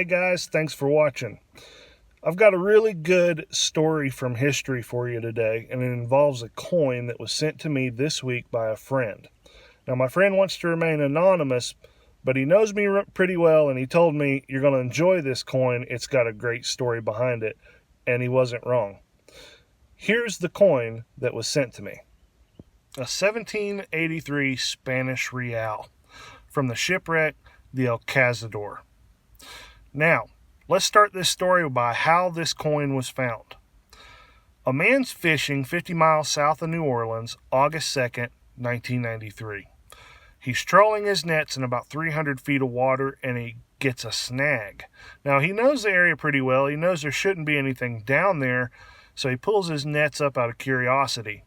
Hey guys, thanks for watching. I've got a really good story from history for you today, and it involves a coin that was sent to me this week by a friend. Now, my friend wants to remain anonymous, but he knows me pretty well, and he told me, "You're going to enjoy this coin. It's got a great story behind it," and he wasn't wrong. Here's the coin that was sent to me. A 1783 Spanish Reale from the shipwreck, the Cazador. Now, let's start this story by how this coin was found. A man's fishing 50 miles south of New Orleans, August 2nd, 1993. He's trolling his nets in about 300 feet of water, and he gets a snag. Now, he knows the area pretty well. He knows there shouldn't be anything down there, so he pulls his nets up out of curiosity.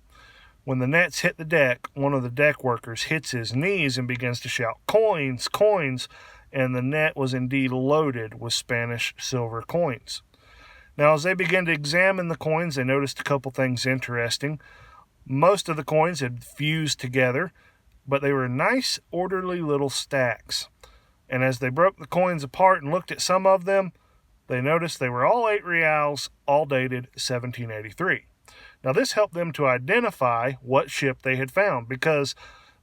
When the nets hit the deck, one of the deck workers hits his knees and begins to shout, "Coins, coins!" And the net was indeed loaded with Spanish silver coins. Now, as they began to examine the coins, they noticed a couple things interesting. Most of the coins had fused together, but they were nice, orderly little stacks. And as they broke the coins apart and looked at some of them, they noticed they were all 8 reals, all dated 1783. Now, this helped them to identify what ship they had found, because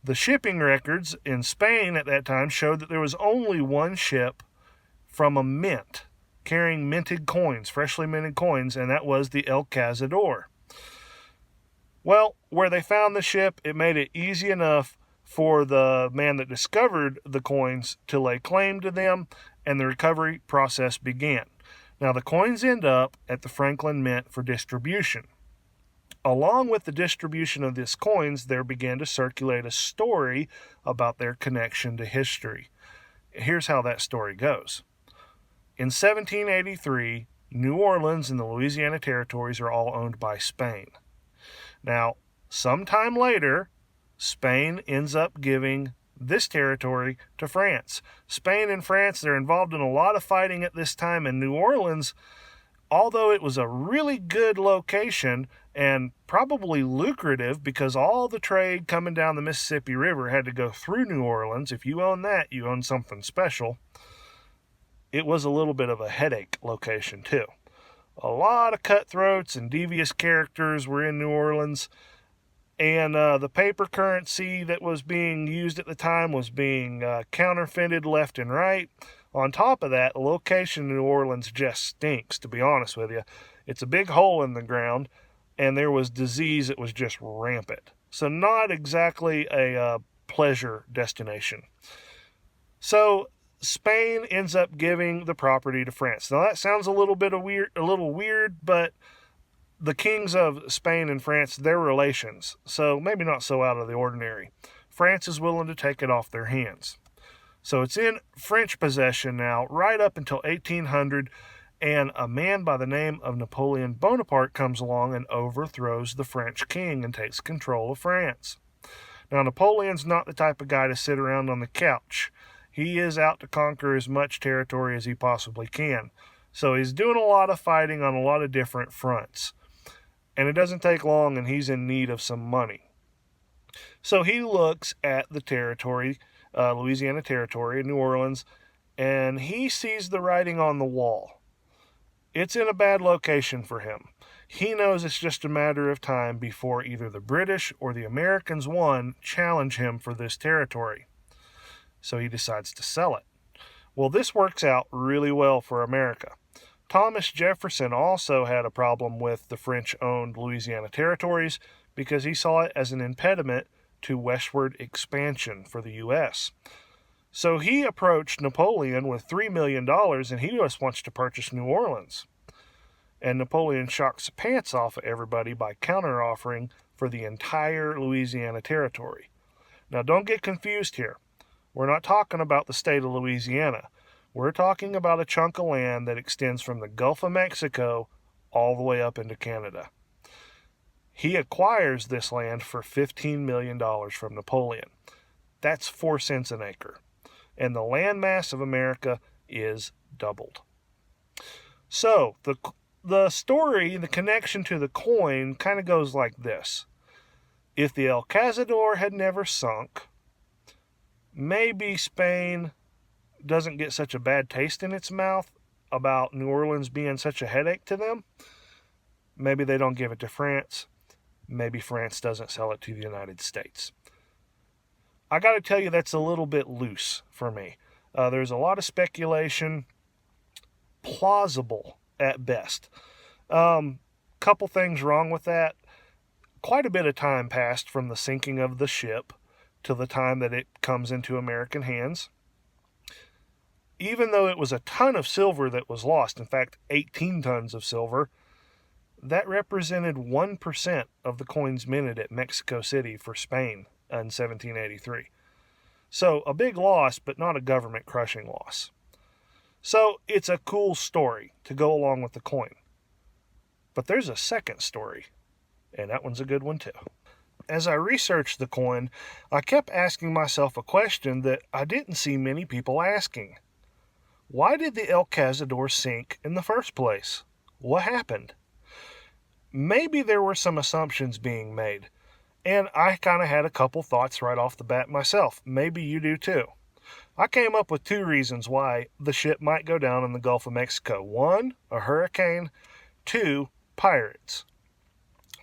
the shipping records in Spain at that time showed that there was only one ship from a mint carrying minted coins, freshly minted coins, and that was the El Cazador. Well, where they found the ship, it made it easy enough for the man that discovered the coins to lay claim to them, and the recovery process began. Now, the coins end up at the Franklin Mint for distribution. Along with the distribution of these coins, there began to circulate a story about their connection to history. Here's how that story goes. In 1783, New Orleans and the Louisiana territories are all owned by Spain. Now, sometime later, Spain ends up giving this territory to France. Spain and France, they're involved in a lot of fighting at this time, and New Orleans, although it was a really good location and probably lucrative because all the trade coming down the Mississippi River had to go through New Orleans. If you own that, you own something special. It was a little bit of a headache location too. A lot of cutthroats and devious characters were in New Orleans, and the paper currency that was being used at the time was being counterfeited left and right. On top of that, the location in New Orleans just stinks, to be honest with you. It's a big hole in the ground, and there was disease that was just rampant. So not exactly a pleasure destination. So Spain ends up giving the property to France. Now that sounds a little weird, but the kings of Spain and France, they're relations, so maybe not so out of the ordinary. France is willing to take it off their hands. So it's in French possession now, right up until 1800, and a man by the name of Napoleon Bonaparte comes along and overthrows the French king and takes control of France. Now, Napoleon's not the type of guy to sit around on the couch. He is out to conquer as much territory as he possibly can. So he's doing a lot of fighting on a lot of different fronts. And it doesn't take long, and he's in need of some money. So he looks at the territory, Louisiana territory, New Orleans, and he sees the writing on the wall. It's in a bad location for him. He knows it's just a matter of time before either the British or the Americans, challenge him for this territory. So he decides to sell it. Well, this works out really well for America. Thomas Jefferson also had a problem with the French-owned Louisiana territories because he saw it as an impediment to westward expansion for the U.S. So he approached Napoleon with $3 million, and he just wants to purchase New Orleans. And Napoleon shocks the pants off of everybody by counter-offering for the entire Louisiana territory. Now, don't get confused here. We're not talking about the state of Louisiana. We're talking about a chunk of land that extends from the Gulf of Mexico all the way up into Canada. He acquires this land for $15 million from Napoleon. That's 4 cents an acre. And the land mass of America is doubled. So, the story, the connection to the coin kind of goes like this. If the El Cazador had never sunk, maybe Spain doesn't get such a bad taste in its mouth about New Orleans being such a headache to them, maybe they don't give it to France. Maybe France doesn't sell it to the United States. I got to tell you, that's a little bit loose for me. There's a lot of speculation, plausible at best. Couple things wrong with that. Quite a bit of time passed from the sinking of the ship to the time that it comes into American hands. Even though it was a ton of silver that was lost, in fact, 18 tons of silver, that represented 1% of the coins minted at Mexico City for Spain in 1783. So a big loss, but not a government-crushing loss. So it's a cool story to go along with the coin. But there's a second story, and that one's a good one too. As I researched the coin, I kept asking myself a question that I didn't see many people asking. Why did the El Cazador sink in the first place? What happened? Maybe there were some assumptions being made, and I kind of had a couple thoughts right off the bat myself. Maybe you do too. I came up with 2 reasons why the ship might go down in the Gulf of Mexico. 1, a hurricane. 2, pirates.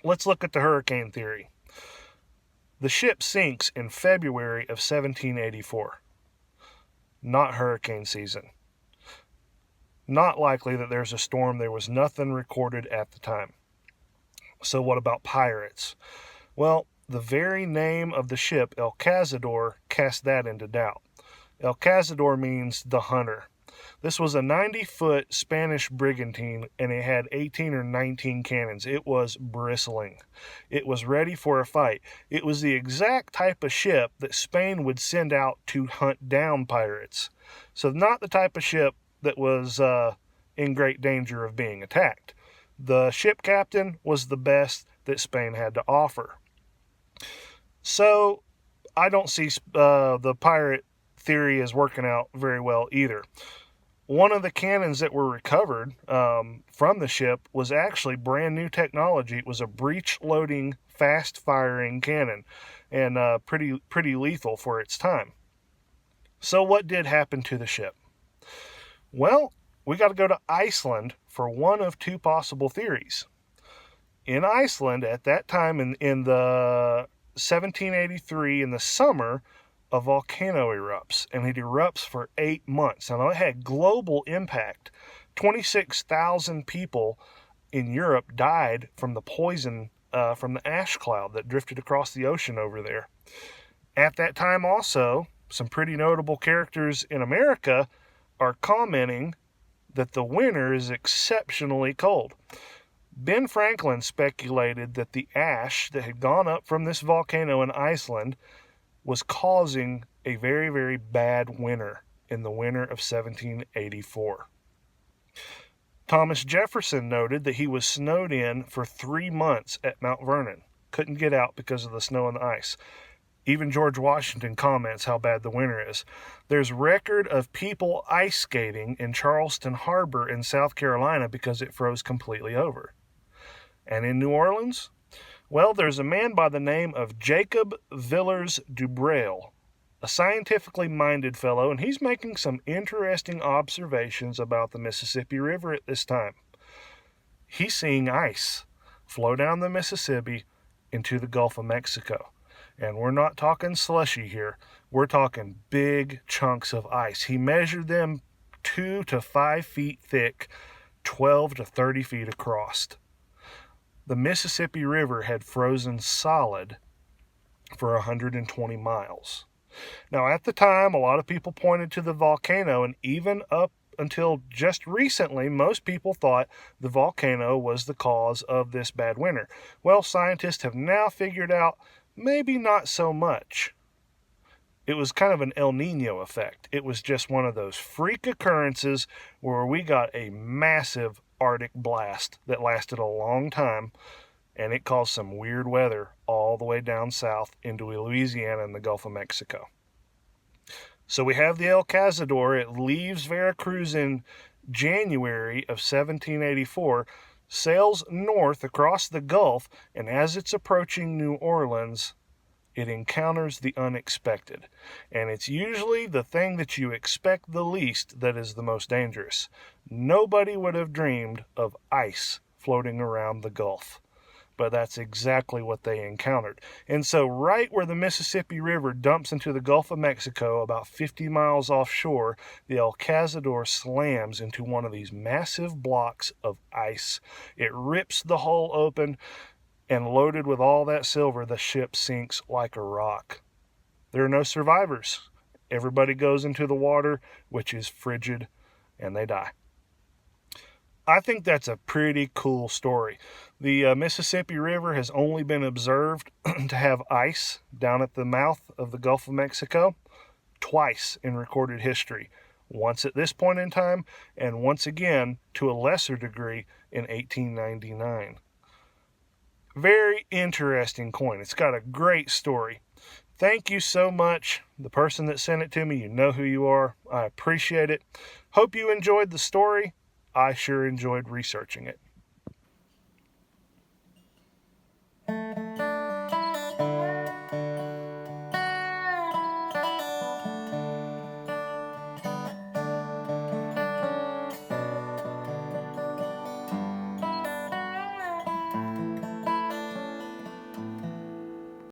Let's look at the hurricane theory. The ship sinks in February of 1784. Not hurricane season. Not likely that there's a storm. There was nothing recorded at the time. So what about pirates? Well, the very name of the ship, El Cazador, cast that into doubt. El Cazador means the hunter. This was a 90-foot Spanish brigantine, and it had 18 or 19 cannons. It was bristling. It was ready for a fight. It was the exact type of ship that Spain would send out to hunt down pirates. So not the type of ship that was in great danger of being attacked. The ship captain was the best that Spain had to offer. So I don't see the pirate theory as working out very well either. One of the cannons that were recovered from the ship was actually brand new technology. It was a breech-loading, fast-firing cannon, and pretty lethal for its time. So what did happen to the ship? Well, we got to go to Iceland for one of 2 possible theories. In Iceland, at that time in the 1783, in the summer, a volcano erupts, and it erupts for 8 months. Now, it had global impact. 26,000 people in Europe died from the poison from the ash cloud that drifted across the ocean over there. At that time also, some pretty notable characters in America are commenting that the winter is exceptionally cold. Ben Franklin speculated that the ash that had gone up from this volcano in Iceland was causing a very, very bad winter in the winter of 1784. Thomas Jefferson noted that he was snowed in for 3 months at Mount Vernon. Couldn't get out because of the snow and the ice. Even George Washington comments how bad the winter is. There's record of people ice skating in Charleston Harbor in South Carolina because it froze completely over. And in New Orleans, well, there's a man by the name of Jacob Villers Dubreuil, a scientifically minded fellow, and he's making some interesting observations about the Mississippi River at this time. He's seeing ice flow down the Mississippi into the Gulf of Mexico. And we're not talking slushy here. We're talking big chunks of ice. He measured them 2 to 5 feet thick, 12 to 30 feet across. The Mississippi River had frozen solid for 120 miles. Now, at the time, a lot of people pointed to the volcano, and even up until just recently, most people thought the volcano was the cause of this bad winter. Well, scientists have now figured out maybe not so much. It was kind of an El Nino effect. It was just one of those freak occurrences where we got a massive Arctic blast that lasted a long time, and it caused some weird weather all the way down south into Louisiana and the Gulf of Mexico. So we have the El Cazador. It leaves Veracruz in January of 1784, sails north across the Gulf, and as it's approaching New Orleans, it encounters the unexpected. And it's usually the thing that you expect the least that is the most dangerous. Nobody would have dreamed of ice floating around the Gulf. But that's exactly what they encountered. And so right where the Mississippi River dumps into the Gulf of Mexico, about 50 miles offshore, the El Cazador slams into one of these massive blocks of ice. It rips the hull open, and loaded with all that silver, the ship sinks like a rock. There are no survivors. Everybody goes into the water, which is frigid, and they die. I think that's a pretty cool story. The Mississippi River has only been observed to have ice down at the mouth of the Gulf of Mexico twice in recorded history. Once at this point in time, and once again, to a lesser degree, in 1899. Very interesting coin. It's got a great story. Thank you so much. The person that sent it to me, you know who you are. I appreciate it. Hope you enjoyed the story. I sure enjoyed researching it.